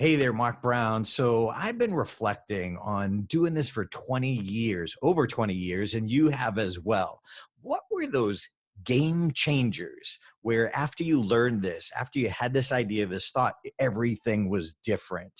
Hey there, Mark Brown. So I've been reflecting on doing this for 20 years, over 20 years, and you have as well. What were those game changers where after you learned this, after you had this idea, this thought, everything was different?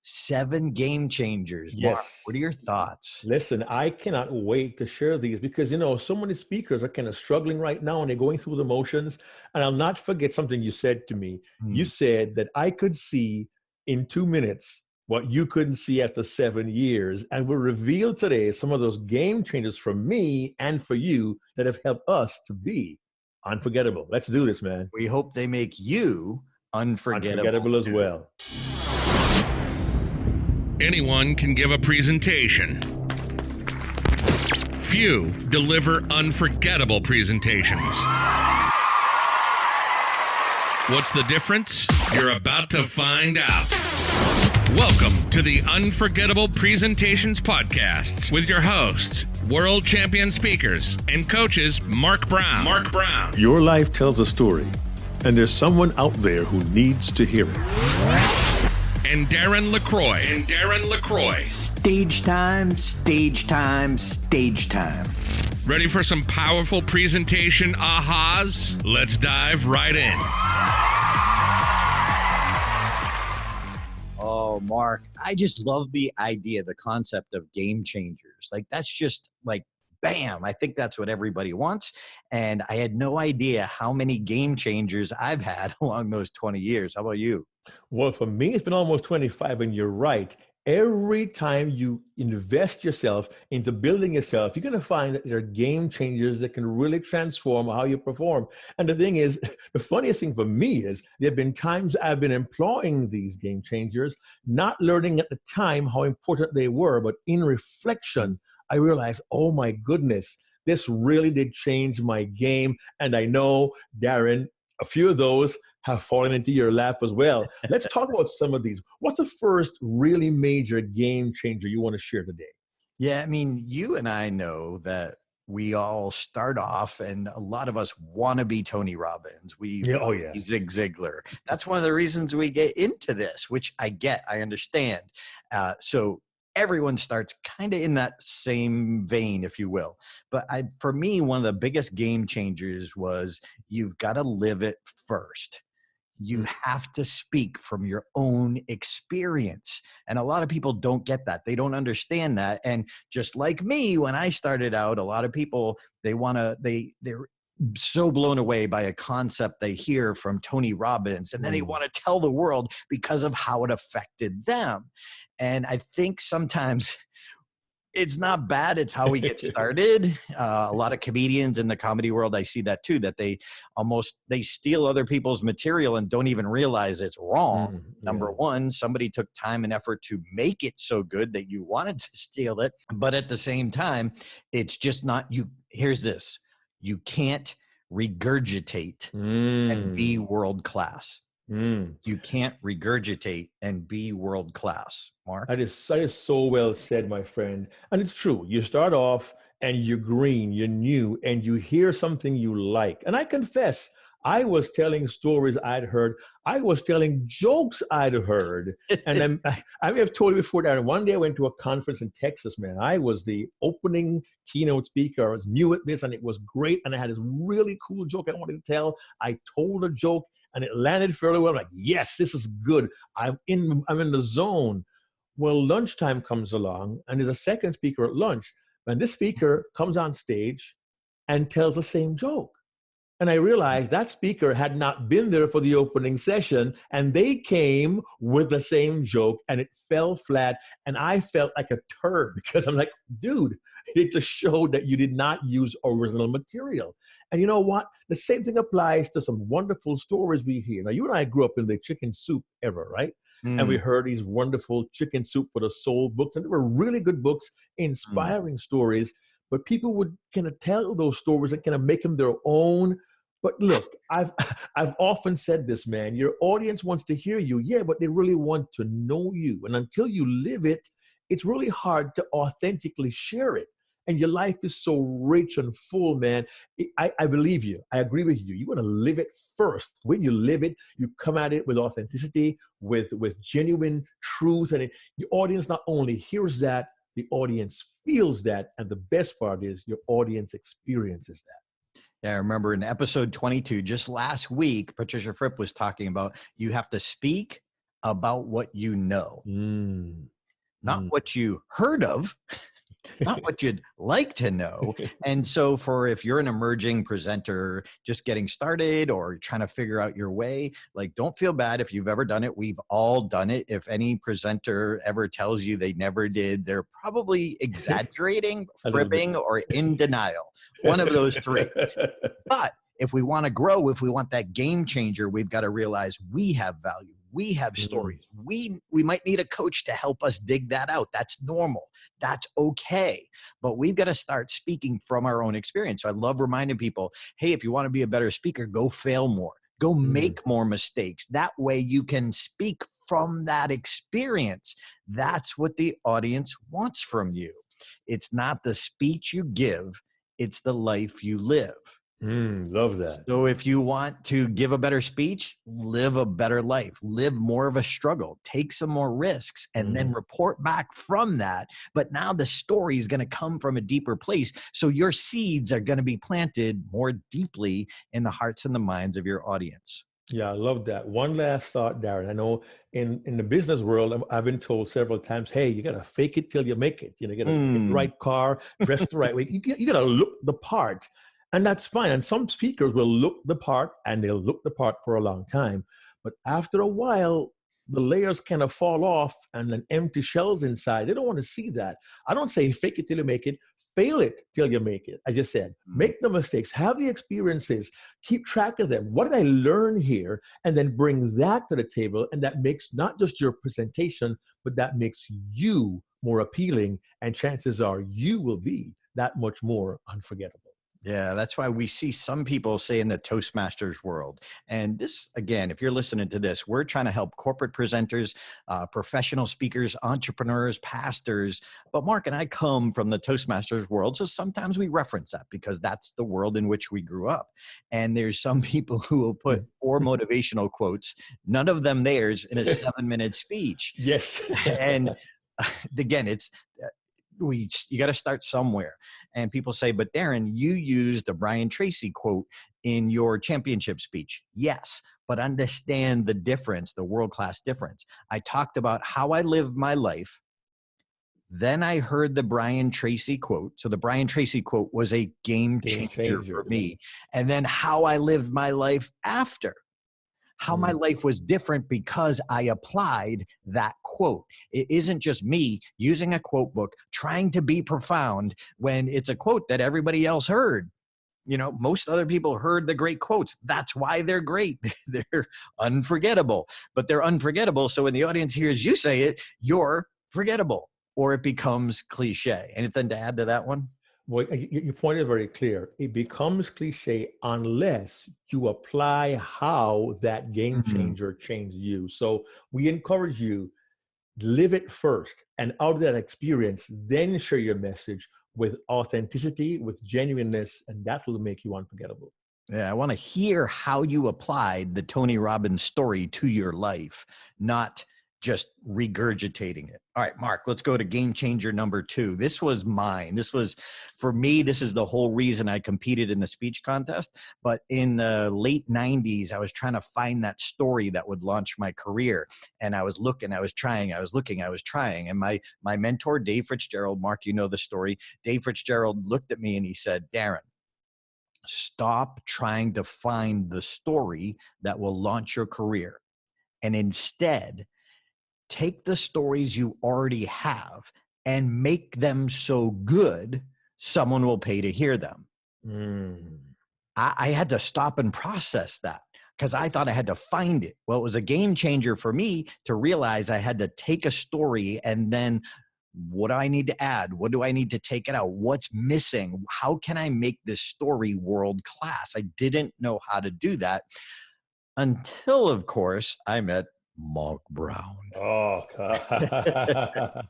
7 game changers. Mark, Yes. what are your thoughts? Listen, I cannot wait to share these because, so many speakers are kind of struggling right now and they're going through the motions. And I'll not forget something you said to me. You Hmm. said that I could see in 2 minutes what you couldn't see after 7 years. And we'll reveal today some of those game changers for me and for you that have helped us to be unforgettable. Let's do this, man. We hope they make you unforgettable. Unforgettable as well. Anyone can give a presentation. Few deliver unforgettable presentations. What's the difference? You're about to find out. Welcome to the Unforgettable Presentations Podcasts with your hosts, world champion speakers and coaches Mark Brown. Your life tells a story, and there's someone out there who needs to hear it. And Darren LaCroix. Stage time, stage time, stage time. Ready for some powerful presentation ahas? Let's dive right in. Oh, Mark, I just love the idea, the concept of game changers. Like, that's just like, bam, I think that's what everybody wants. And I had no idea how many game changers I've had along those 20 years. How about you? Well, for me, it's been almost 25, and you're right. Every time you invest yourself into building yourself, you're going to find that there are game changers that can really transform how you perform. And the thing is, the funniest thing for me is there have been times I've been employing these game changers, not learning at the time how important they were, but in reflection, I realized, oh my goodness, this really did change my game. And I know, Darren, a few of those have fallen into your lap as well. Let's talk about some of these. What's the first really major game changer you want to share today? Yeah, I mean, you and I know that we all start off, and a lot of us want to be Tony Robbins. We Oh yeah. Zig Ziglar. That's one of the reasons we get into this, which I get, I understand. So everyone starts kind of in that same vein, if you will. But for me, one of the biggest game changers was you've got to live it first. You have to speak from your own experience. And a lot of people don't get that. They don't understand that. And just like me, when I started out, a lot of people, they're so blown away by a concept they hear from Tony Robbins, and then they want to tell the world because of how it affected them. And I think sometimes it's not bad. It's how we get started. A lot of comedians in the comedy world, I see that too, that they steal other people's material and don't even realize it's wrong. Number one, somebody took time and effort to make it so good that you wanted to steal it. But at the same time, it's just not you. Here's this. You can't regurgitate and be world class. You can't regurgitate and be world class, Mark. That is so well said, my friend. And it's true. You start off and you're green, you're new, and you hear something you like. And I confess, I was telling stories I'd heard. I was telling jokes I'd heard. And I may have told you before that one day I went to a conference in Texas, man. I was the opening keynote speaker. I was new at this, and it was great. And I had this really cool joke I wanted to tell. I told a joke, and it landed fairly well. I'm like, yes, this is good. I'm in the zone. Well, lunchtime comes along, and there's a second speaker at lunch. And this speaker comes on stage and tells the same joke. And I realized that speaker had not been there for the opening session, and they came with the same joke, and it fell flat. And I felt like a turd because I'm like, dude, it just showed that you did not use original material. And you know what? The same thing applies to some wonderful stories we hear. Now, you and I grew up in the chicken soup era, right? And we heard these wonderful chicken soup for the soul books, and they were really good books, inspiring stories. But people would kind of tell those stories and kind of make them their own. But look, I've often said this, man. Your audience wants to hear you, yeah, but they really want to know you. And until you live it, it's really hard to authentically share it. and your life is so rich and full, man. I believe you. I agree with you. You want to live it first. When you live it, you come at it with authenticity, with genuine truth, and the audience not only hears that, the audience feels that, and the best part is your audience experiences that. Yeah, I remember in episode 22, just last week, Patricia Fripp was talking about you have to speak about what you know, not what you heard of, not what you'd like to know. And so if you're an emerging presenter just getting started or trying to figure out your way, like, don't feel bad if you've ever done it. We've all done it. If any presenter ever tells you they never did, they're probably exaggerating, fibbing, or in denial. One of those three. But if we want to grow, if we want that game changer, we've got to realize we have value. We have stories. We might need a coach to help us dig that out. That's normal. That's okay. But we've got to start speaking from our own experience. So I love reminding people, hey, if you want to be a better speaker, go fail more. Go make more mistakes. That way you can speak from that experience. That's what the audience wants from you. It's not the speech you give. It's the life you live. Love that. So if you want to give a better speech, live a better life, live more of a struggle, take some more risks, and then report back from that. But now the story is going to come from a deeper place. So your seeds are going to be planted more deeply in the hearts and the minds of your audience. Yeah, I love that. One last thought, Darren. I know in the business world, I've been told several times, hey, you got to fake it till you make it. You got to get the right car, dress the right way. You got to look the part. And that's fine. And some speakers will look the part, and they'll look the part for a long time. But after a while, the layers kind of fall off and then empty shells inside. They don't want to see that. I don't say fake it till you make it. Fail it till you make it. I just said, make the mistakes, have the experiences, keep track of them. What did I learn here? And then bring that to the table. And that makes not just your presentation, but that makes you more appealing. And chances are you will be that much more unforgettable. Yeah, that's why we see some people say in the Toastmasters world. And this, again, if you're listening to this, we're trying to help corporate presenters, professional speakers, entrepreneurs, pastors. But Mark and I come from the Toastmasters world, so sometimes we reference that because that's the world in which we grew up. And there's some people who will put 4 motivational quotes, none of them theirs, in a 7-minute speech. Yes. And again, it's... you got to start somewhere. And people say, but Darren, you used a Brian Tracy quote in your championship speech. Yes, but understand the difference, the world-class difference. I talked about how I live my life. Then I heard the Brian Tracy quote. So the Brian Tracy quote was a game changer for me. And then how I lived my life after. How my life was different because I applied that quote. It isn't just me using a quote book, trying to be profound when it's a quote that everybody else heard. You know, most other people heard the great quotes. That's why they're great. They're unforgettable, but they're unforgettable. So when the audience hears you say it, you're forgettable, or it becomes cliche. Anything to add to that one? Well, your point is very clear. It becomes cliche unless you apply how that game changer changed you. So we encourage you, live it first, and out of that experience, then share your message with authenticity, with genuineness, and that will make you unforgettable. Yeah, I want to hear how you applied the Tony Robbins story to your life, not just regurgitating it. All right, Mark, let's go to game changer number 2. This was mine. This was, for me, this is the whole reason I competed in the speech contest. But in the late 90s, I was trying to find that story that would launch my career. And I was looking, I was trying, I was looking, I was trying. And my mentor, Dave Fitzgerald, Mark, you know the story. Dave Fitzgerald looked at me and he said, Darren, stop trying to find the story that will launch your career. And instead, take the stories you already have and make them so good, someone will pay to hear them. I had to stop and process that because I thought I had to find it. Well, it was a game changer for me to realize I had to take a story and then what do I need to add? What do I need to take it out? What's missing? How can I make this story world class? I didn't know how to do that until, of course, I met Mark Brown. Oh, God.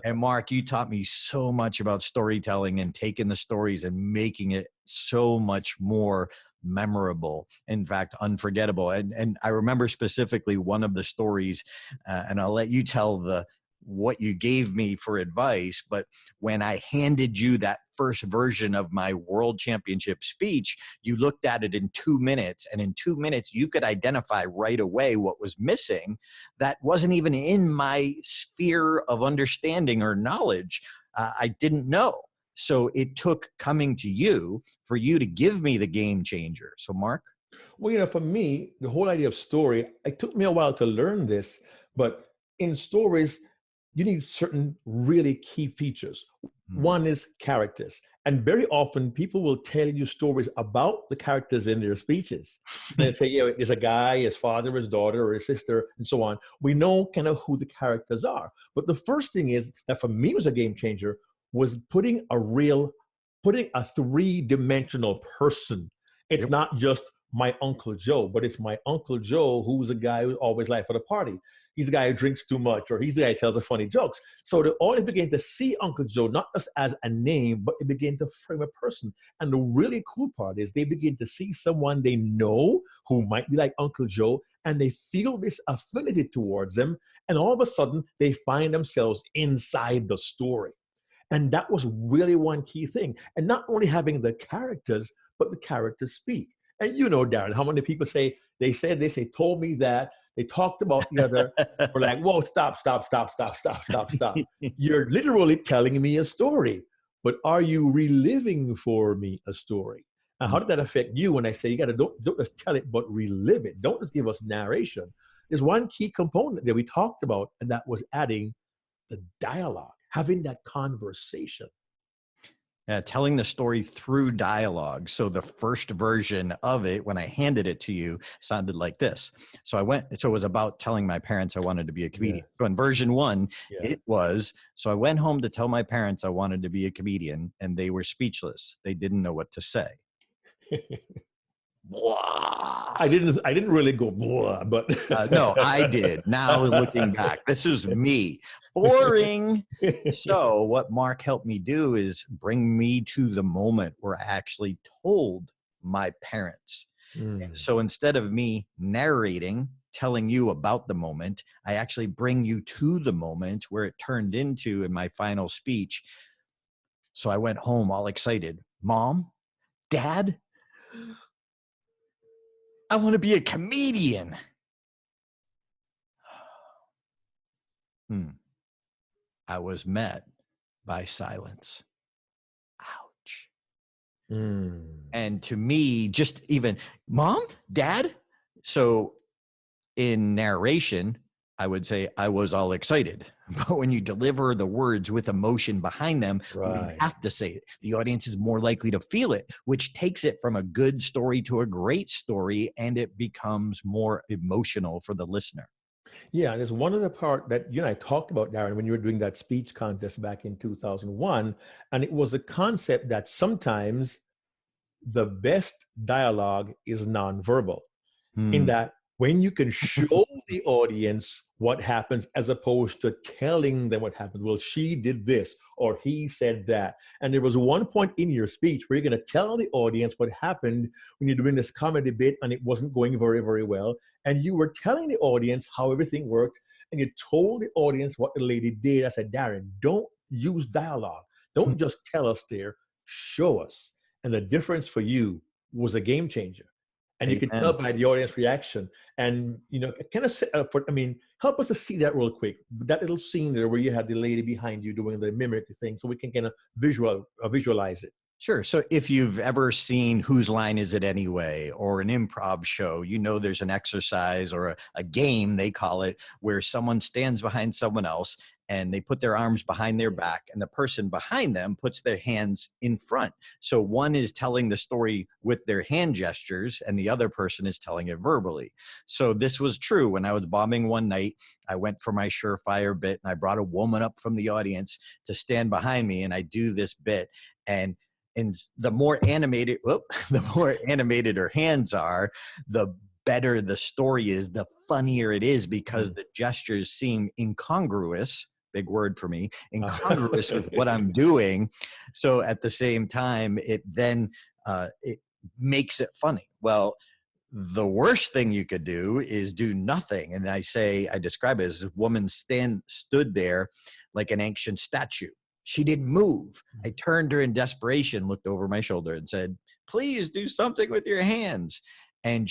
And Mark, you taught me so much about storytelling and taking the stories and making it so much more memorable, in fact, unforgettable. And I remember specifically one of the stories, and I'll let you tell what you gave me for advice, but when I handed you that first version of my world championship speech, you looked at it in 2 minutes, and in 2 minutes you could identify right away what was missing that wasn't even in my sphere of understanding or knowledge. I didn't know. So it took coming to you for you to give me the game changer. So Mark? Well, for me, the whole idea of story, it took me a while to learn this, but in stories, you need certain really key features. One is characters. And very often people will tell you stories about the characters in their speeches. They say, there's a guy, his father, his daughter, or his sister, and so on. We know kind of who the characters are. But the first thing is that for me was a game changer was putting a three-dimensional person. It's not just my Uncle Joe, but it's my Uncle Joe, who's a guy who's always late for the party. He's the guy who drinks too much, or he's the guy who tells the funny jokes. So the audience began to see Uncle Joe not just as a name, but it began to frame a person. And the really cool part is they begin to see someone they know who might be like Uncle Joe, and they feel this affinity towards them. And all of a sudden, they find themselves inside the story. And that was really one key thing. And not only having the characters, but the characters speak. And Darren, how many people say, told me that, they talked about the other, we're like, whoa, stop. You're literally telling me a story, but are you reliving for me a story? And how did that affect you when I say don't just tell it, but relive it? Don't just give us narration. There's one key component that we talked about, and that was adding the dialogue, having that conversation. Telling the story through dialogue. So the first version of it, when I handed it to you, sounded like this. So it was about telling my parents I wanted to be a comedian. So in version one, it was, so I went home to tell my parents I wanted to be a comedian, and they were speechless. They didn't know what to say. Blah. I didn't really go blah, but no, I did. Now looking back, this is me. Boring. So what Mark helped me do is bring me to the moment where I actually told my parents. So instead of me narrating, telling you about the moment, I actually bring you to the moment where it turned into in my final speech. So I went home all excited. Mom, Dad, I want to be a comedian. I was met by silence. Ouch. And to me, just even, Mom, Dad. So in narration, I would say I was all excited. But when you deliver the words with emotion behind them, you have to say it. The audience is more likely to feel it, which takes it from a good story to a great story, and it becomes more emotional for the listener. Yeah, there's one other part that you and I talked about, Darren, when you were doing that speech contest back in 2001, and it was the concept that sometimes the best dialogue is nonverbal, in that when you can show the audience what happens as opposed to telling them what happened. Well, she did this or he said that. And there was one point in your speech where you're going to tell the audience what happened when you're doing this comedy bit and it wasn't going very, very well. And you were telling the audience how everything worked. And you told the audience what the lady did. I said, Darren, don't use dialogue. Don't just tell us there, show us. And the difference for you was a game changer. And you can tell by the audience reaction. And, kind of, help us to see that real quick. That little scene there where you had the lady behind you doing the mimic thing, so we can kind of visualize it. Sure. So if you've ever seen Whose Line Is It Anyway, or an improv show, there's an exercise or a game, they call it, where someone stands behind someone else and they put their arms behind their back, and the person behind them puts their hands in front. So one is telling the story with their hand gestures and the other person is telling it verbally. So this was true. When I was bombing one night, I went for my surefire bit and I brought a woman up from the audience to stand behind me, and I do this bit. And the more animated her hands are, the better the story is, the funnier it is, because the gestures seem incongruous big word for me, incongruous with what I'm doing. So at the same time, it then it makes it funny. Well, the worst thing you could do is do nothing. And I describe it as a woman stood there like an ancient statue. She didn't move. I turned her in desperation, looked over my shoulder and said, please do something with your hands. And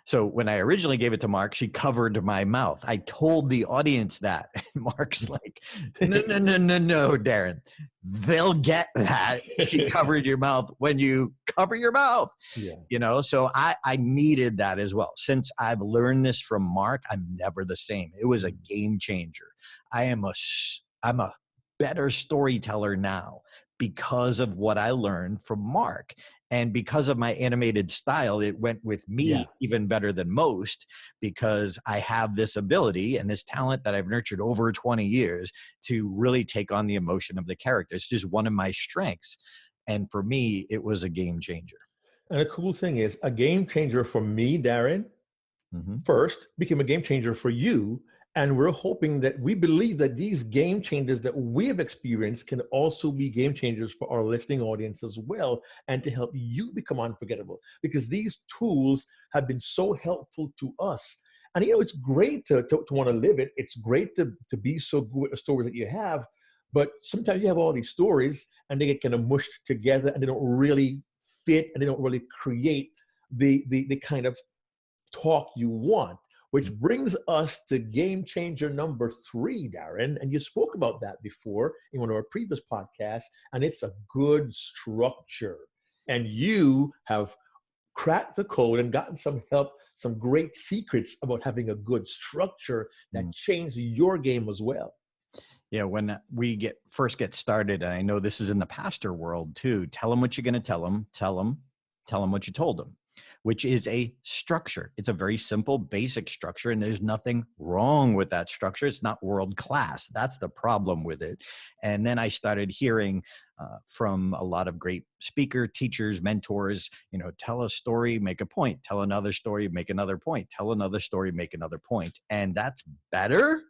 so when I originally gave it to Mark, she covered my mouth. I told the audience that. And Mark's like, no, Darren. They'll get that. She covered your mouth when you cover your mouth. Yeah. So I needed that as well. Since I've learned this from Mark, I'm never the same. It was a game changer. I'm a better storyteller now because of what I learned from Mark. And because of my animated style, it went with me even better than most, because I have this ability and this talent that I've nurtured over 20 years to really take on the emotion of the character. It's just one of my strengths. And for me, it was a game changer. And the cool thing is, a game changer for me, Darren, first became a game changer for you. And we're hoping that we believe that these game changers that we have experienced can also be game changers for our listening audience as well, and to help you become unforgettable, because these tools have been so helpful to us. And, it's great to want to live it. It's great to be so good at the stories that you have, but sometimes you have all these stories and they get kind of mushed together and they don't really fit and they don't really create the kind of talk you want. Which brings us to game changer number 3, Darren. And you spoke about that before in one of our previous podcasts, and it's a good structure. And you have cracked the code and gotten some help, some great secrets about having a good structure that changed your game as well. Yeah, when we first get started, and I know this is in the pastor world too, tell them what you're going to tell them, tell them what you told them, which is a structure. It's a very simple, basic structure, and there's nothing wrong with that structure. It's not world class. That's the problem with it. And then I started hearing from a lot of great speaker, teachers, mentors, tell a story, make a point, tell another story, make another point, tell another story, make another point. And that's better,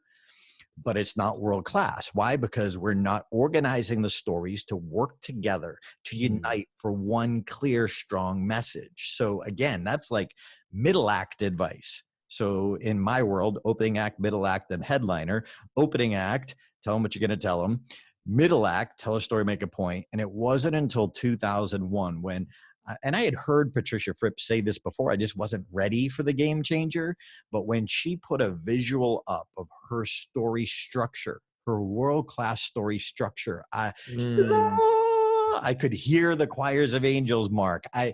but it's not world class. Why? Because we're not organizing the stories to work together, to unite for one clear, strong message. So again, that's like middle act advice. So in my world, opening act, middle act, and headliner. Opening act, tell them what you're going to tell them. Middle act, tell a story, make a point. And it wasn't until 2001 when and I had heard Patricia Fripp say this before, I just wasn't ready for the game changer. But when she put a visual up of her story structure, her world-class story structure, I could hear the choirs of angels, Mark. I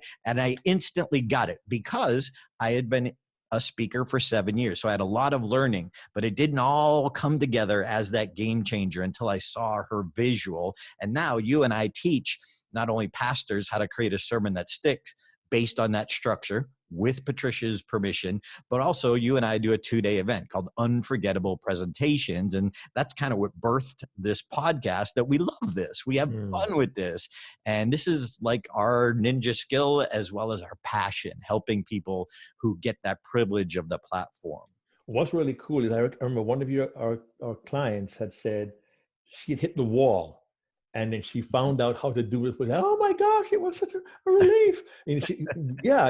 instantly got it because I had been a speaker for 7 years. So I had a lot of learning, but it didn't all come together as that game changer until I saw her visual. And now you and I teach not only pastors how to create a sermon that sticks based on that structure with Patricia's permission, but also you and I do a 2-day event called Unforgettable Presentations. And that's kind of what birthed this podcast, that we love this. We have fun with this. And this is like our ninja skill as well as our passion, helping people who get that privilege of the platform. What's really cool is I remember one of our clients had said she had hit the wall. And then she found out how to do it. Oh my gosh, it was such a relief. And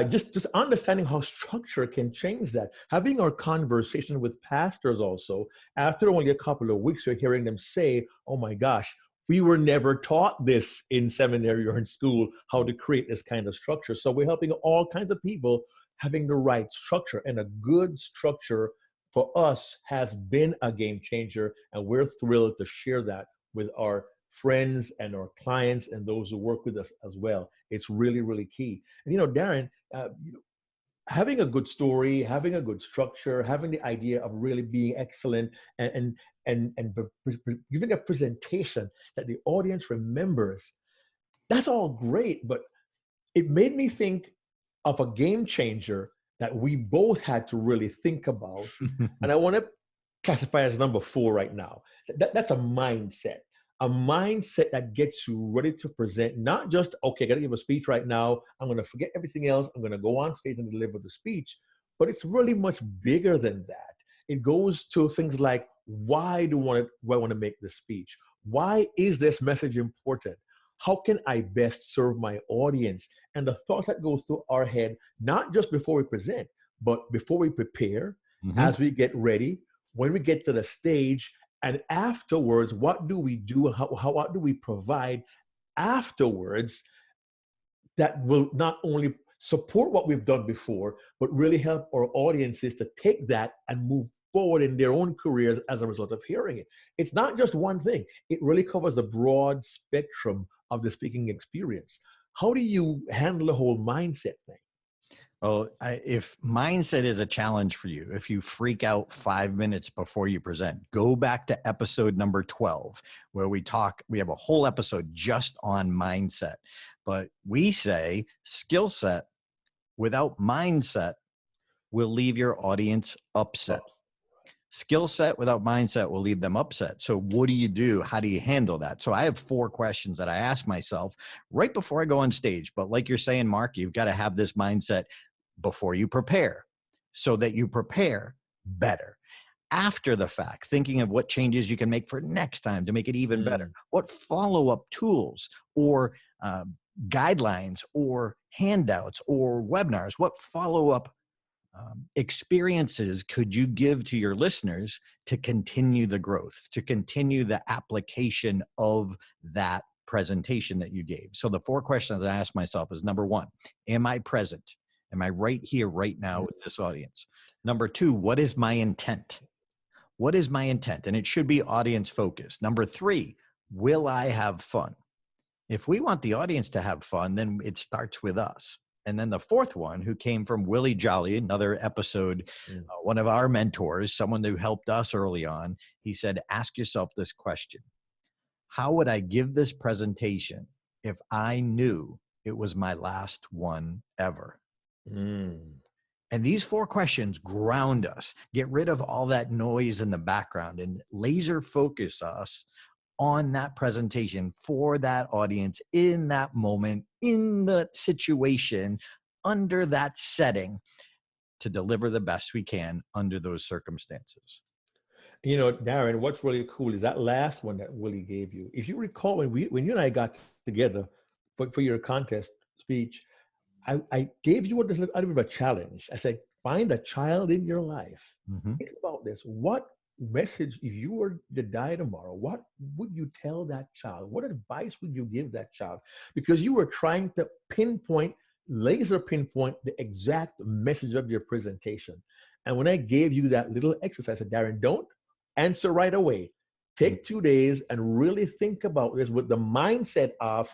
just understanding how structure can change that. Having our conversation with pastors also, after only a couple of weeks, you're hearing them say, oh my gosh, we were never taught this in seminary or in school, how to create this kind of structure. So we're helping all kinds of people having the right structure, and a good structure for us has been a game changer. And we're thrilled to share that with our friends and our clients and those who work with us as well. It's really, really key. And Darren, having a good story, having a good structure, having the idea of really being excellent and giving a presentation that the audience remembers, that's all great. But it made me think of a game changer that we both had to really think about. And I want to classify as number 4 right now. That's a mindset. A mindset that gets you ready to present, not just, okay, I got to give a speech right now. I'm going to forget everything else. I'm going to go on stage and deliver the speech. But it's really much bigger than that. It goes to things like, why do I want to make this speech? Why is this message important? How can I best serve my audience? And the thoughts that go through our head, not just before we present, but before we prepare, as we get ready, when we get to the stage, and afterwards, what do we do? What do we provide afterwards that will not only support what we've done before, but really help our audiences to take that and move forward in their own careers as a result of hearing it. It's not just one thing. It really covers the broad spectrum of the speaking experience. How do you handle the whole mindset thing? Well, if mindset is a challenge for you, if you freak out 5 minutes before you present, go back to episode number 12, where we have a whole episode just on mindset. But we say skill set without mindset will leave your audience upset. Skill set without mindset will leave them upset. So what do you do? How do you handle that? So I have 4 questions that I ask myself right before I go on stage. But like you're saying, Mark, you've got to have this mindset before you prepare so that you prepare better. After the fact, thinking of what changes you can make for next time to make it even better. What follow-up tools or guidelines or handouts or webinars, what follow-up experiences could you give to your listeners to continue the growth, to continue the application of that presentation that you gave? So the 4 questions I ask myself is, number 1, am I present? Am I right here, right now with this audience? Number 2, what is my intent? What is my intent? And it should be audience focused. Number 3, will I have fun? If we want the audience to have fun, then it starts with us. And then the 4th one, who came from Willie Jolly, another episode, one of our mentors, someone who helped us early on, he said, ask yourself this question. How would I give this presentation if I knew it was my last one ever? And these 4 questions ground us, get rid of all that noise in the background, and laser focus us on that presentation for that audience in that moment, in the situation, under that setting, to deliver the best we can under those circumstances. You know, Darren, what's really cool is that last one that Willie gave you. If you recall, when you and I got together for your contest speech, I gave you a little bit of a challenge. I said, find a child in your life. Think about this. What message, if you were to die tomorrow, what would you tell that child? What advice would you give that child? Because you were trying to laser pinpoint the exact message of your presentation. And when I gave you that little exercise, I said, Darren, don't answer right away. Take 2 days and really think about this with the mindset of,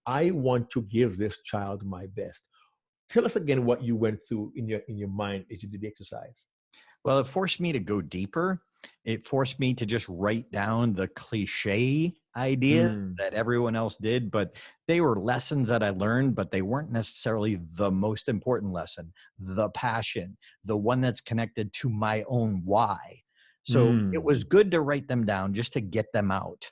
I want to give this child my best. Tell us again what you went through in your mind as you did the exercise. Well, it forced me to go deeper. It forced me to just write down the cliche idea that everyone else did, but they were lessons that I learned, but they weren't necessarily the most important lesson, the passion, the one that's connected to my own why. So it was good to write them down just to get them out.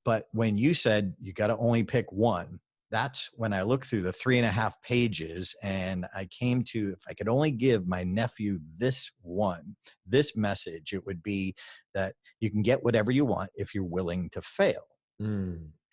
But when you said you got to only pick one, that's when I looked through the 3.5 pages and I came to, if I could only give my nephew this message, it would be that you can get whatever you want if you're willing to fail.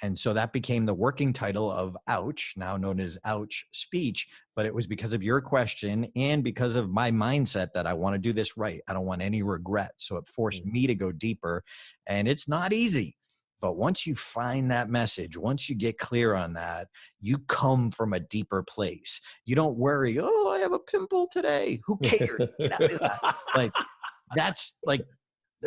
And so that became the working title of Ouch, now known as Ouch Speech. But it was because of your question and because of my mindset that I want to do this right. I don't want any regrets. So it forced me to go deeper. And it's not easy. But once you find that message, once you get clear on that, you come from a deeper place. You don't worry, oh, I have a pimple today. Who cares? Get out of that. Like, that's like,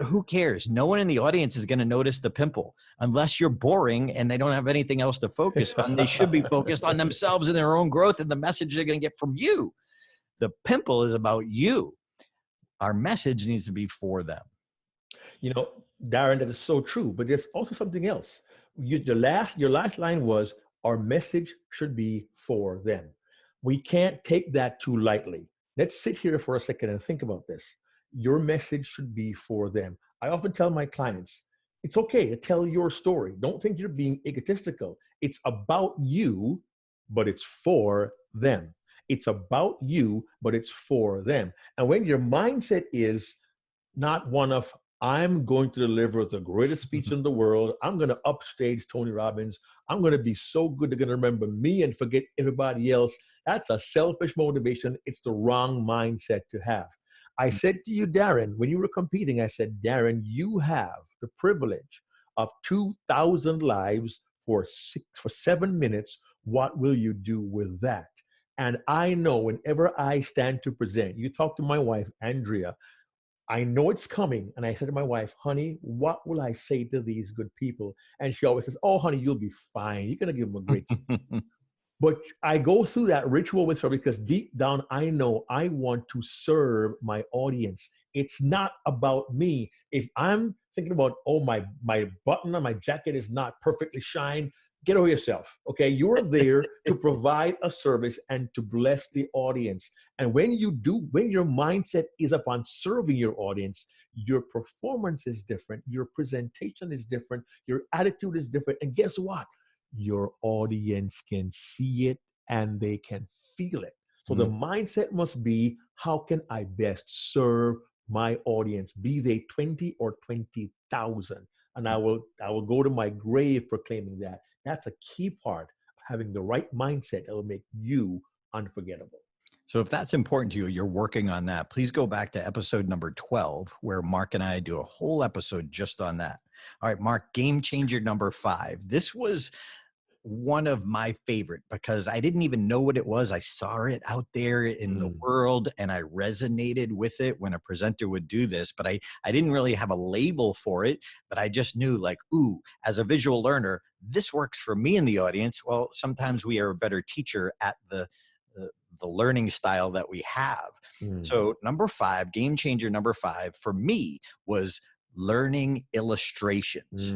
who cares? No one in the audience is going to notice the pimple unless you're boring and they don't have anything else to focus on. They should be focused on themselves and their own growth and the message they're going to get from you. The pimple is about you. Our message needs to be for them. You know, Darren, that is so true. But there's also something else. Your last line was, our message should be for them. We can't take that too lightly. Let's sit here for a second and think about this. Your message should be for them. I often tell my clients, it's okay to tell your story. Don't think you're being egotistical. It's about you, but it's for them. It's about you, but it's for them. And when your mindset is, not one of, I'm going to deliver the greatest speech in the world. I'm going to upstage Tony Robbins. I'm going to be so good they're going to remember me and forget everybody else. That's a selfish motivation. It's the wrong mindset to have. I said to you, Darren, when you were competing, I said, Darren, you have the privilege of 2,000 lives for 7 minutes. What will you do with that? And I know whenever I stand to present, you talk to my wife, Andrea, I know it's coming. And I said to my wife, honey, what will I say to these good people? And she always says, oh, honey, you'll be fine. You're going to give them a great speech. But I go through that ritual with her because deep down, I know I want to serve my audience. It's not about me. If I'm thinking about, oh, my button on my jacket is not perfectly shined, get over yourself, okay? You're there to provide a service and to bless the audience. And when you do, when your mindset is upon serving your audience, your performance is different, your presentation is different, your attitude is different. And guess what? Your audience can see it and they can feel it. So the mindset must be, how can I best serve my audience, be they 20 or 20,000? And I will go to my grave proclaiming that. That's a key part of having the right mindset that will make you unforgettable. So if that's important to you, you're working on that. Please go back to episode number 12, where Mark and I do a whole episode just on that. All right, Mark, game changer number 5. This was one of my favorite because I didn't even know what it was. I saw it out there in the world and I resonated with it when a presenter would do this, but I didn't really have a label for it, but I just knew like, ooh, as a visual learner, this works for me in the audience. Well, sometimes we are a better teacher at the learning style that we have. So number 5, game changer number 5 for me was learning illustrations,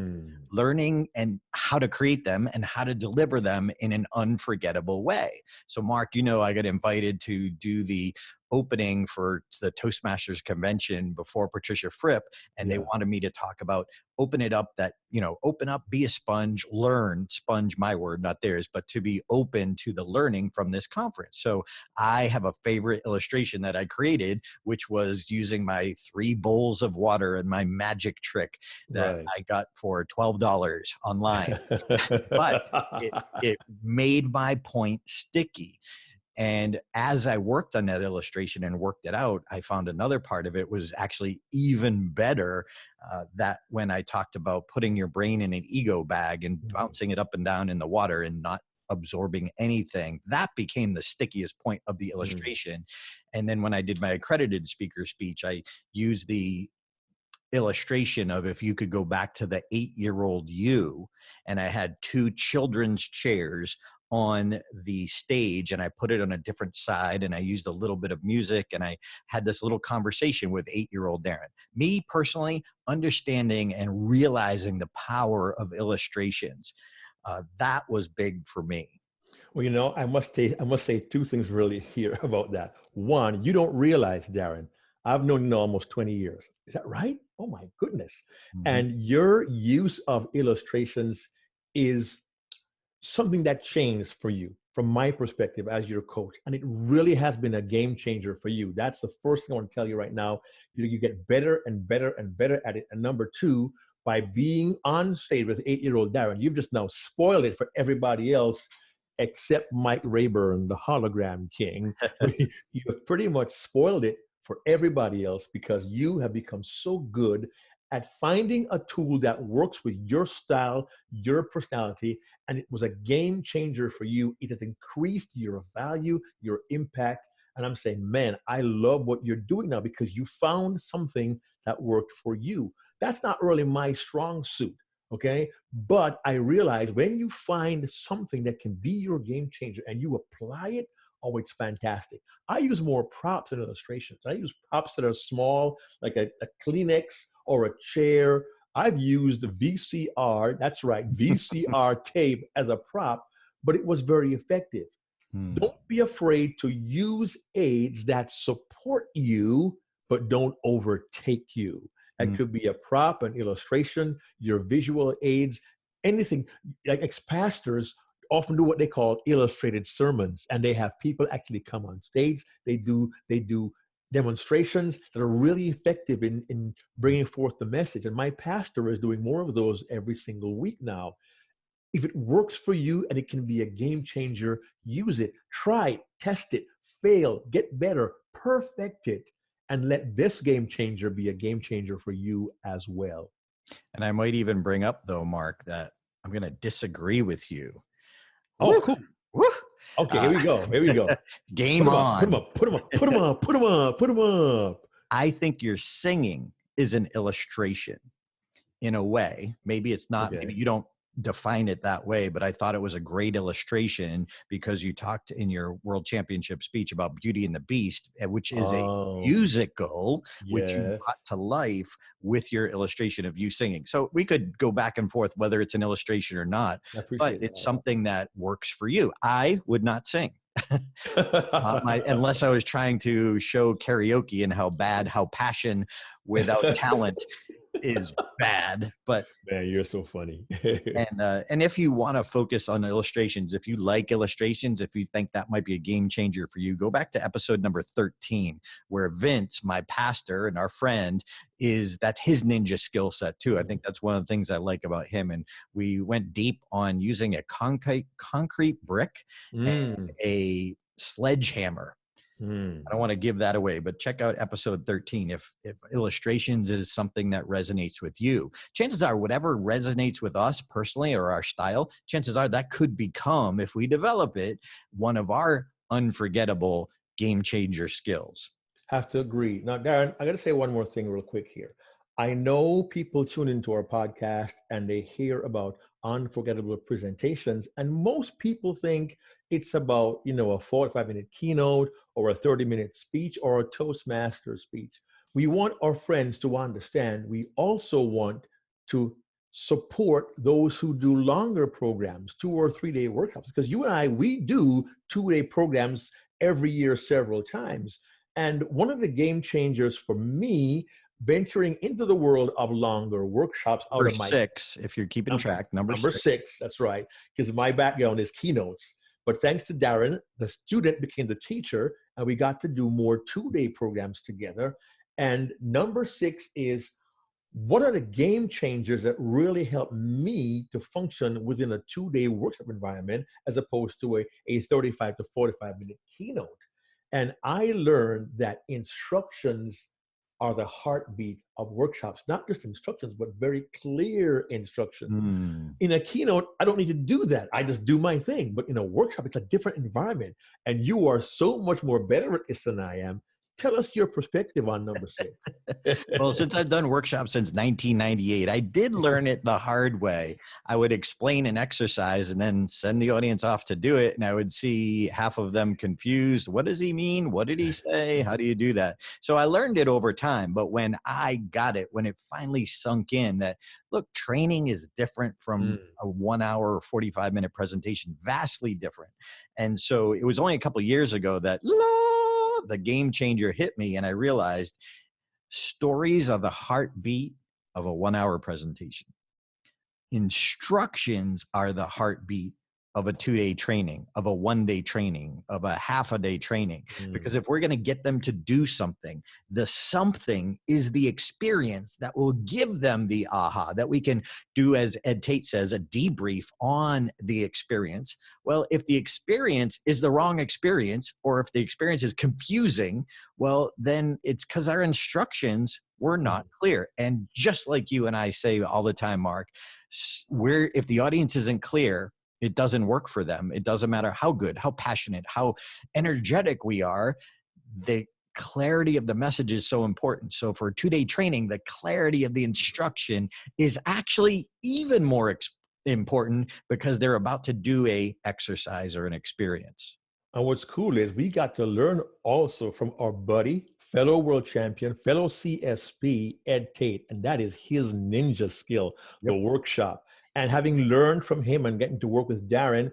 learning and how to create them and how to deliver them in an unforgettable way. So Mark, you know, I got invited to do the opening for the Toastmasters convention before Patricia Fripp, and they wanted me to talk about open it up, that, you know, open up, be a sponge, learn, sponge, my word, not theirs, but to be open to the learning from this conference. So I have a favorite illustration that I created, which was using my 3 bowls of water and my magic trick that I got for $12 online. But it made my point sticky. And as I worked on that illustration and worked it out, I found another part of it was actually even better, that when I talked about putting your brain in an ego bag and bouncing it up and down in the water and not absorbing anything, that became the stickiest point of the illustration. And then when I did my accredited speaker speech, I used the illustration of if you could go back to the 8-year-old you, and I had 2 children's chairs on the stage and I put it on a different side and I used a little bit of music and I had this little conversation with 8-year-old Darren. Me personally, understanding and realizing the power of illustrations, that was big for me. Well, you know, I must say 2 things really here about that. One, you don't realize, Darren, I've known you almost 20 years. Is that right? Oh my goodness. And your use of illustrations is something that changed for you from my perspective as your coach. And it really has been a game changer for you. That's the first thing I want to tell you right now. You get better and better and better at it. And number 2, by being on stage with 8-year-old Darren, you've just now spoiled it for everybody else except Mike Rayburn, the hologram king. You've pretty much spoiled it for everybody else because you have become so good at finding a tool that works with your style, your personality, and it was a game changer for you. It has increased your value, your impact, and I'm saying, man, I love what you're doing now because you found something that worked for you. That's not really my strong suit, okay? But I realize when you find something that can be your game changer and you apply it, oh, it's fantastic. I use more props and illustrations. I use props that are small, like a Kleenex or a chair. I've used VCR, that's right, VCR tape as a prop, but it was very effective. Don't be afraid to use aids that support you, but don't overtake you. That could be a prop, an illustration, your visual aids, anything. Like ex-pastors often do what they call illustrated sermons, and they have people actually come on stage. They do demonstrations that are really effective in bringing forth the message. And my pastor is doing more of those every single week now. If it works for you and it can be a game changer, use it, try it, test it, fail, get better, perfect it, and let this game changer be a game changer for you as well. And I might even bring up, though, Mark, that I'm going to disagree with you. Oh, Woo! cool. Woo! Okay, here we go. Here we go. Game on. Put them up. Put them up. Put them up. Put them up. Put them up. I think your singing is an illustration in a way. Maybe it's not. Okay. Maybe you don't define it that way, but I thought it was a great illustration because you talked in your World Championship speech about Beauty and the Beast, which is a musical, which you brought to life with your illustration of you singing. So we could go back and forth whether it's an illustration or not, but it's something that works for you. I would not sing. Unless I was trying to show karaoke and how passion without talent is bad. But man, you're so funny. and if you want to focus on illustrations, if you like illustrations, if you think that might be a game changer for you, go back to episode number 13, where Vince, my pastor and our friend, that's his ninja skill set too. I think that's one of the things I like about him. And we went deep on using a concrete brick and a sledgehammer. I don't want to give that away, but check out episode 13. If illustrations is something that resonates with you, chances are whatever resonates with us personally or our style, chances are that could become, if we develop it, one of our unforgettable game changer skills. Have to agree. Now, Darren, I got to say one more thing real quick here. I know people tune into our podcast and they hear about unforgettable presentations, and most people think it's about, a 45-minute keynote or a 30-minute speech or a Toastmasters speech. We want our friends to understand we also want to support those who do longer programs, 2 or 3 day workshops, because you and I, we do 2-day programs every year several times. And one of the game changers for me, venturing into the world of longer workshops number 6, if you're keeping track, number 6, that's right, because my background is keynotes. But thanks to Darren, the student became the teacher, and we got to do more 2-day programs together. And number 6 is, what are the game changers that really help me to function within a 2-day workshop environment as opposed to a 35 to 45-minute keynote? And I learned that instructions are the heartbeat of workshops, not just instructions, but very clear instructions. In a keynote, I don't need to do that. I just do my thing. But in a workshop, it's a different environment. And you are so much more better at this than I am. Tell us your perspective on number 6. Well, since I've done workshops since 1998, I did learn it the hard way. I would explain an exercise and then send the audience off to do it. And I would see half of them confused. What does he mean? What did he say? How do you do that? So I learned it over time. But when I got it, when it finally sunk in that, look, training is different from a 1 hour or 45-minute presentation, vastly different. And so it was only a couple of years ago that the game changer hit me, and I realized stories are the heartbeat of a 1-hour presentation. Instructions are the heartbeat of a 2-day training, of a 1-day training, of a half-a-day training. Because if we're going to get them to do something, the something is the experience that will give them the aha, that we can do, as Ed Tate says, a debrief on the experience. Well, if the experience is the wrong experience, or if the experience is confusing, well, then it's because our instructions were not clear. And just like you and I say all the time, Mark, if the audience isn't clear, it doesn't work for them. It doesn't matter how good, how passionate, how energetic we are. The clarity of the message is so important. So for 2-day training, the clarity of the instruction is actually even more important because they're about to do a exercise or an experience. And what's cool is we got to learn also from our buddy, fellow world champion, fellow CSP, Ed Tate, and that is his ninja skill, the workshop. And having learned from him and getting to work with Darren,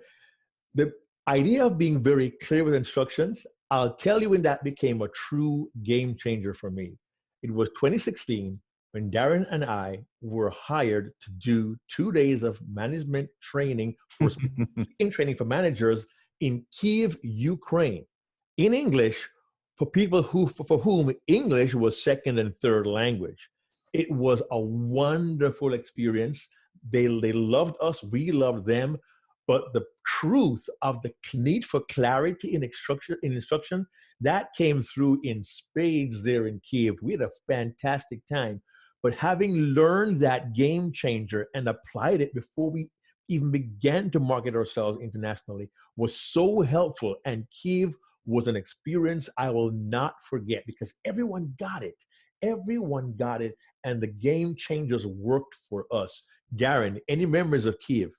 the idea of being very clear with instructions, I'll tell you when that became a true game changer for me. It was 2016 when Darren and I were hired to do 2 days of management training for speaking training for managers in Kyiv, Ukraine, in English, for people for whom English was second and third language. It was a wonderful experience. They loved us, we loved them, but the truth of the need for clarity in instruction that came through in spades there in Kiev. We had a fantastic time. But having learned that game changer and applied it before we even began to market ourselves internationally was so helpful. And Kiev was an experience I will not forget because everyone got it. Everyone got it. And the game changers worked for us. Darren, any memories of Kiev?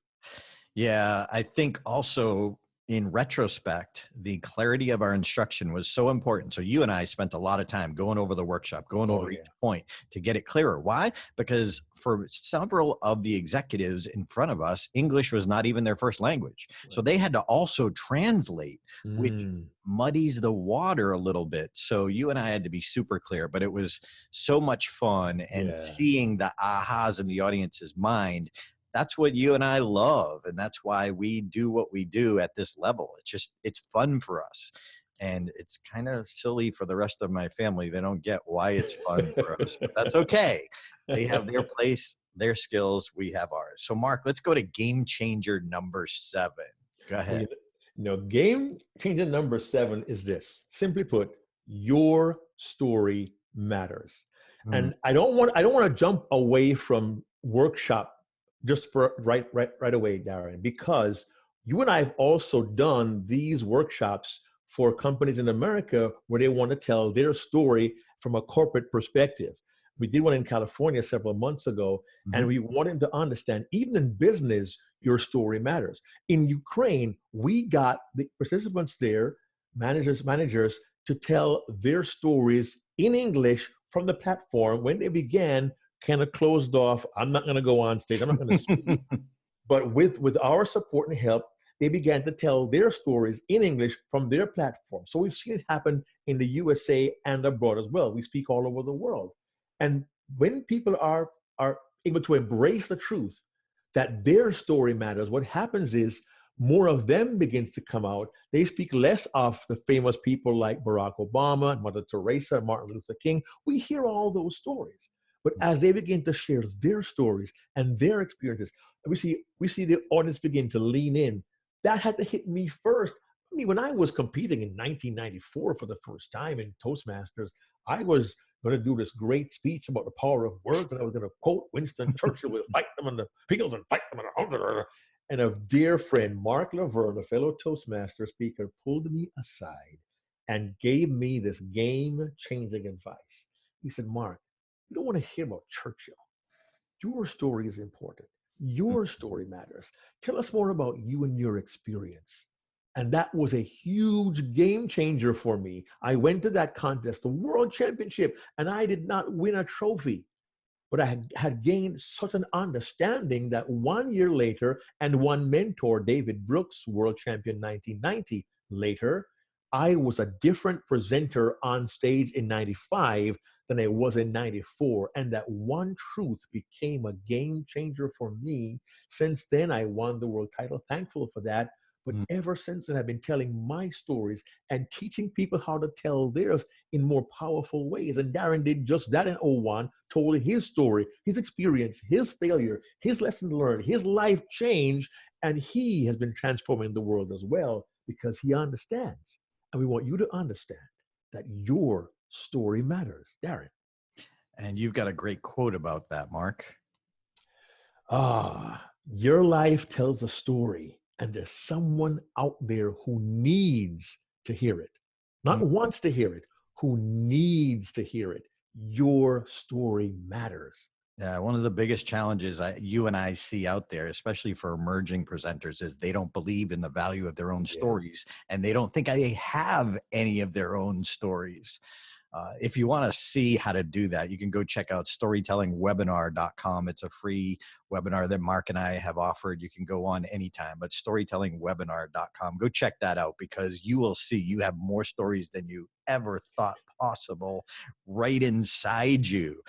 Yeah, I think also in retrospect, the clarity of our instruction was so important. So you and I spent a lot of time going over the workshop, going over each point to get it clearer. Why? Because for several of the executives in front of us, English was not even their first language. Right. So they had to also translate, which muddies the water a little bit. So you and I had to be super clear, but it was so much fun. And seeing the ahas in the audience's mind, that's what you and I love. And that's why we do what we do at this level. It's fun for us. And it's kind of silly for the rest of my family. They don't get why it's fun for us, but that's okay. They have their place, their skills. We have ours. So Mark, let's go to game changer number 7. Go ahead. Game changer number 7 is this. Simply put, your story matters. And I don't want to jump away from workshop just for right away, Darren, because you and I have also done these workshops for companies in America where they want to tell their story from a corporate perspective. We did one in California several months ago, and we wanted to understand, even in business, your story matters. In Ukraine, we got the participants there, managers, to tell their stories in English from the platform when they began kind of closed off. I'm not going to go on stage. I'm not going to speak. But with our support and help, they began to tell their stories in English from their platform. So we've seen it happen in the USA and abroad as well. We speak all over the world. And when people are able to embrace the truth that their story matters, what happens is more of them begins to come out. They speak less of the famous people like Barack Obama, Mother Teresa, Martin Luther King. We hear all those stories. But as they begin to share their stories and their experiences, we see the audience begin to lean in. That had to hit me first. I mean, when I was competing in 1994 for the first time in Toastmasters, I was going to do this great speech about the power of words, and I was going to quote Winston Churchill, "We'll fight them in the fields and fight them in the house." And a dear friend, Mark Laverne, a fellow Toastmaster speaker, pulled me aside and gave me this game-changing advice. He said, "Mark, you don't want to hear about Churchill. Your story is important. Your story matters. Tell us more about you and your experience." And that was a huge game changer for me. I went to that contest, the World Championship, and I did not win a trophy. But I had gained such an understanding that 1 year later, and one mentor, David Brooks, world champion 1990, later, I was a different presenter on stage in 95 than I was in 94. And that one truth became a game changer for me. Since then, I won the world title. Thankful for that. But ever since then, I've been telling my stories and teaching people how to tell theirs in more powerful ways. And Darren did just that in 01, told his story, his experience, his failure, his lessons learned, his life change. And he has been transforming the world as well because he understands. And we want you to understand that your story matters. Darren. And you've got a great quote about that, Mark. Your life tells a story. And there's someone out there who needs to hear it. Not wants to hear it, who needs to hear it. Your story matters. Yeah, one of the biggest challenges you and I see out there, especially for emerging presenters, is they don't believe in the value of their own stories, and they don't think they have any of their own stories. If you want to see how to do that, you can go check out storytellingwebinar.com. It's a free webinar that Mark and I have offered. You can go on anytime, but storytellingwebinar.com. Go check that out because you will see you have more stories than you ever thought possible right inside you.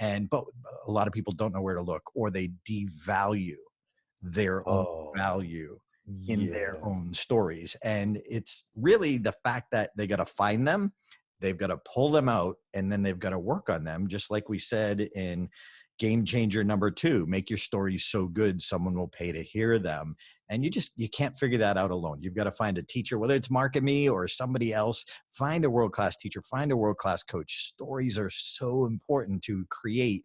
But a lot of people don't know where to look, or they devalue their own value in their own stories. And it's really the fact that they got to find them they've got to pull them out, and then they've got to work on them. Just like we said in Game Changer number 2, make your stories so good someone will pay to hear them. And you can't figure that out alone. You've got to find a teacher, whether it's Mark and me or somebody else. Find a world-class teacher, find a world-class coach. Stories are so important to create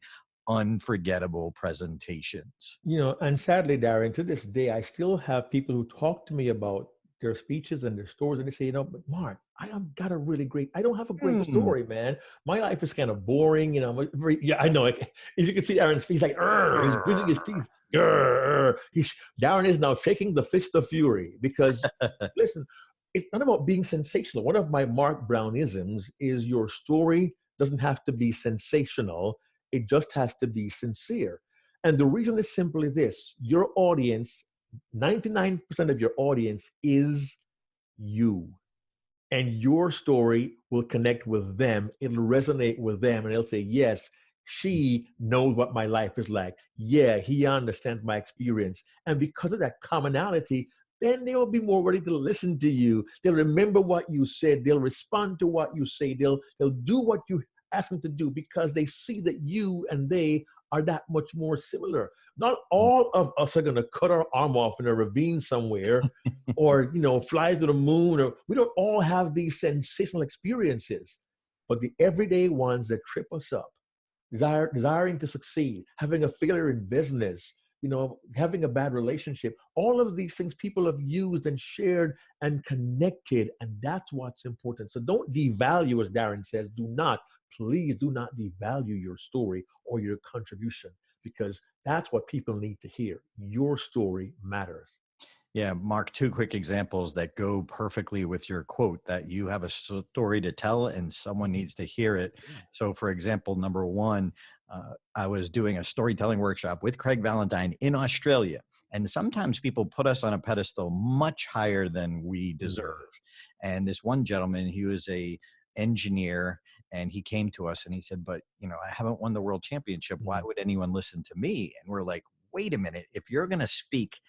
unforgettable presentations. And sadly, Darren, to this day, I still have people who talk to me about their speeches and their stories, and they say, but Mark, I don't have a great story, man. My life is kind of boring, I know. If you can see Darren's face, he's gritting his teeth. Darren is now shaking the fist of fury because, listen, it's not about being sensational. One of my Mark Brownisms is your story doesn't have to be sensational. It just has to be sincere. And the reason is simply this: your audience, 99% of your audience is you. And your story will connect with them. It'll resonate with them. And they'll say, yes, she knows what my life is like. Yeah, he understands my experience. And because of that commonality, then they will be more ready to listen to you. They'll remember what you said. They'll respond to what you say. They'll do what you ask them to do because they see that you and they are that much more similar. Not all of us are going to cut our arm off in a ravine somewhere or, fly to the moon. Or we don't all have these sensational experiences, but the everyday ones that trip us up, desiring to succeed, having a failure in business, having a bad relationship, all of these things people have used and shared and connected. And that's what's important. So don't devalue, as Darren says, please do not devalue your story or your contribution, because that's what people need to hear. Your story matters. Yeah, Mark, 2 quick examples that go perfectly with your quote, that you have a story to tell and someone needs to hear it. So for example, number 1, I was doing a storytelling workshop with Craig Valentine in Australia. And sometimes people put us on a pedestal much higher than we deserve. And this one gentleman, he was a engineer, and he came to us and he said, but I haven't won the world championship. Why would anyone listen to me? And we're like, wait a minute, if you're going to speak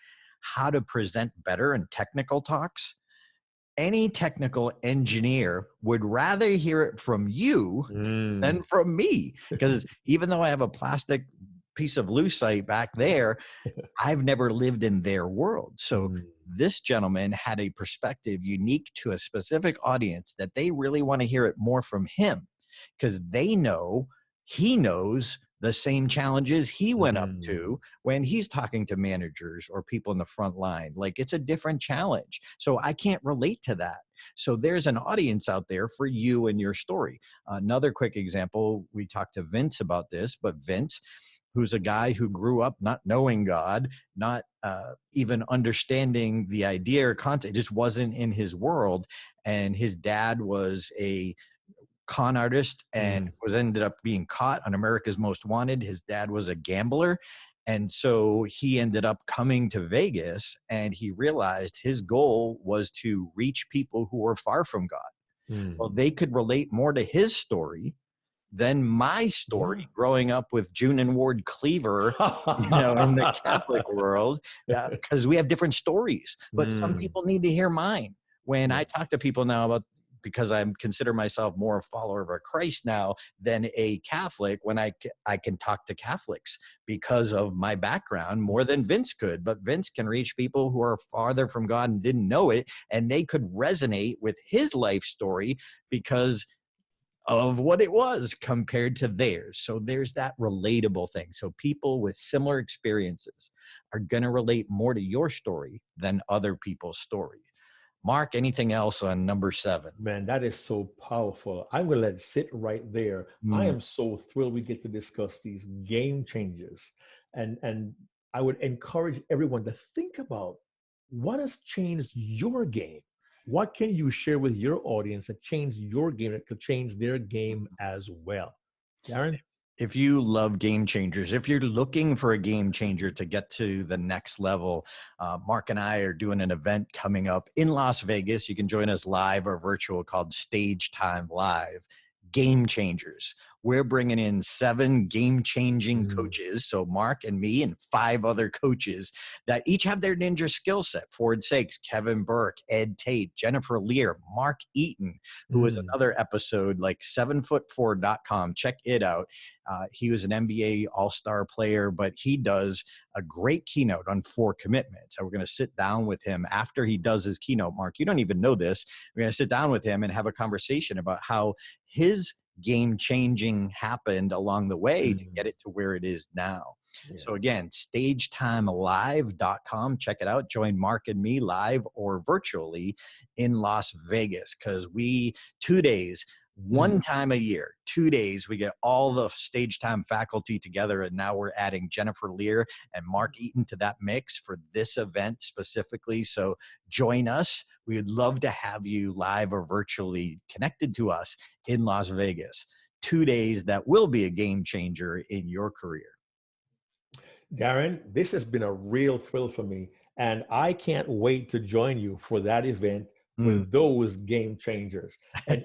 how to present better in technical talks, any technical engineer would rather hear it from you than from me. Because even though I have a plastic piece of lucite back there, I've never lived in their world. So this gentleman had a perspective unique to a specific audience that they really want to hear it more from him, because he knows the same challenges he went up to when he's talking to managers or people in the front line. Like, it's a different challenge. So I can't relate to that. So there's an audience out there for you and your story. Another quick example, we talked to Vince about this, but Vince, who's a guy who grew up not knowing God, not even understanding the idea or concept, it just wasn't in his world. And his dad was a con artist and ended up being caught on America's Most Wanted. His dad was a gambler. And so he ended up coming to Vegas, and he realized his goal was to reach people who were far from God. Well, they could relate more to his story than my story growing up with June and Ward Cleaver, in the Catholic world, because we have different stories. But some people need to hear mine. When I talk to people now about, because I consider myself more a follower of Christ now than a Catholic, when I can talk to Catholics because of my background more than Vince could. But Vince can reach people who are farther from God and didn't know it, and they could resonate with his life story because of what it was compared to theirs. So there's that relatable thing. So people with similar experiences are going to relate more to your story than other people's story. Mark, anything else on number 7? Man, that is so powerful. I'm going to let it sit right there. I am so thrilled we get to discuss these game changers. And I would encourage everyone to think about what has changed your game. What can you share with your audience that changed your game, that could change their game as well? Darren? If you love game changers, if you're looking for a game changer to get to the next level, Mark and I are doing an event coming up in Las Vegas. You can join us live or virtual, called Stage Time Live. Game changers. we're bringing in 7 game-changing coaches. So Mark and me and 5 other coaches that each have their ninja skill set. Ford Sakes, Kevin Burke, Ed Tate, Jennifer Lear, Mark Eaton, who was another episode, like 7foot4.com. Check it out. He was an NBA All-Star player, but he does a great keynote on 4 commitments. And we're going to sit down with him after he does his keynote. Mark, you don't even know this. We're going to sit down with him and have a conversation about how his game changing happened along the way to get it to where it is now. So again, stagetimelive.com. Check it out. Join Mark and me live or virtually in Las Vegas, because 2 days, one time a year, 2 days, we get all the Stage Time faculty together, and now we're adding Jennifer Lear and Mark Eaton to that mix for this event specifically. So join us. We would love to have you live or virtually connected to us in Las Vegas. 2 days that will be a game changer in your career. Darren, this has been a real thrill for me, and I can't wait to join you for that event with those game changers. And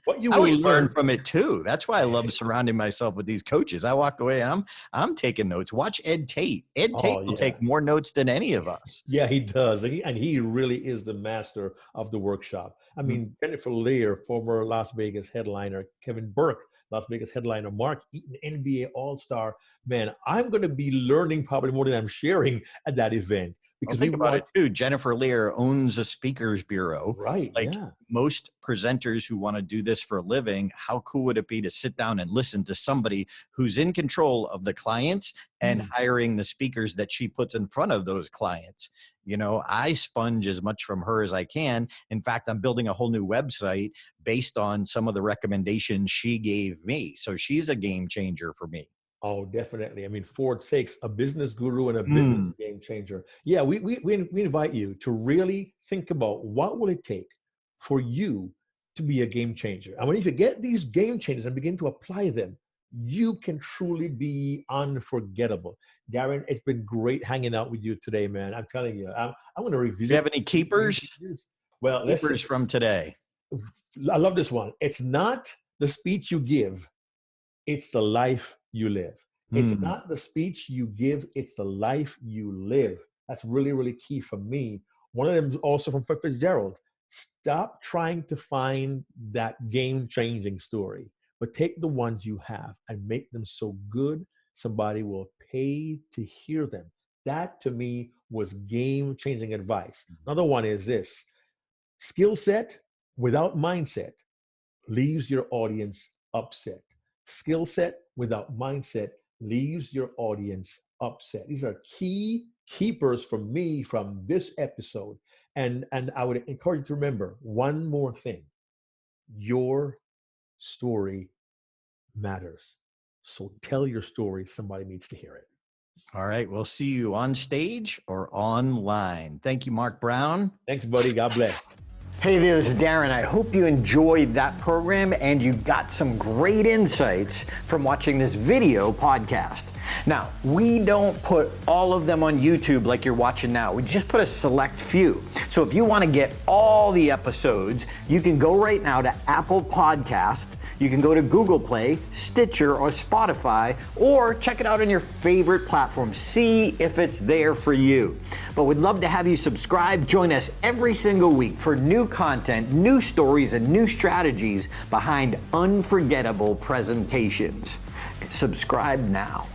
what you I will always learn learn from it too. That's why I love surrounding myself with these coaches. I walk away and I'm taking notes. Watch Ed Tate. Ed Tate will take more notes than any of us. Yeah, he does. And he really is the master of the workshop. I mean, Jennifer Lear, former Las Vegas headliner, Kevin Burke, Las Vegas headliner, Mark Eaton, NBA All-Star. Man, I'm going to be learning probably more than I'm sharing at that event. Because think about it too. Jennifer Lear owns a speakers bureau. Right. Like most presenters who want to do this for a living, how cool would it be to sit down and listen to somebody who's in control of the clients and hiring the speakers that she puts in front of those clients? You know, I sponge as much from her as I can. In fact, I'm building a whole new website based on some of the recommendations she gave me. So she's a game changer for me. Oh, definitely. I mean, Ford Sakes, a business guru and a business game changer. Yeah, we invite you to really think about what will it take for you to be a game changer. And when if you get these game changers and begin to apply them, you can truly be unforgettable. Darren, it's been great hanging out with you today, man. I'm telling you, I'm going to revisit. Do you have any keepers? Well, keepers from today. I love this one. It's not the speech you give, it's the life you live. It's not the speech you give, it's the life you live. That's really, really key for me. One of them is also from Fitzgerald. Stop trying to find that game-changing story, but take the ones you have and make them so good somebody will pay to hear them. That, to me, was game-changing advice. Another one is this: skill set without mindset leaves your audience upset. Skill set without mindset leaves your audience upset. These are key keepers for me from this episode. And I would encourage you to remember one more thing. Your story matters. So tell your story. Somebody needs to hear it. All right. We'll see you on stage or online. Thank you, Mark Brown. Thanks, buddy. God bless. Hey there, this is Darren. I hope you enjoyed that program and you got some great insights from watching this video podcast. Now, we don't put all of them on YouTube like you're watching now. We just put a select few. So if you want to get all the episodes, you can go right now to Apple Podcast. You can go to Google Play, Stitcher, or Spotify, or check it out on your favorite platform. See if it's there for you. But we'd love to have you subscribe. Join us every single week for new content, new stories, and new strategies behind unforgettable presentations. Subscribe now.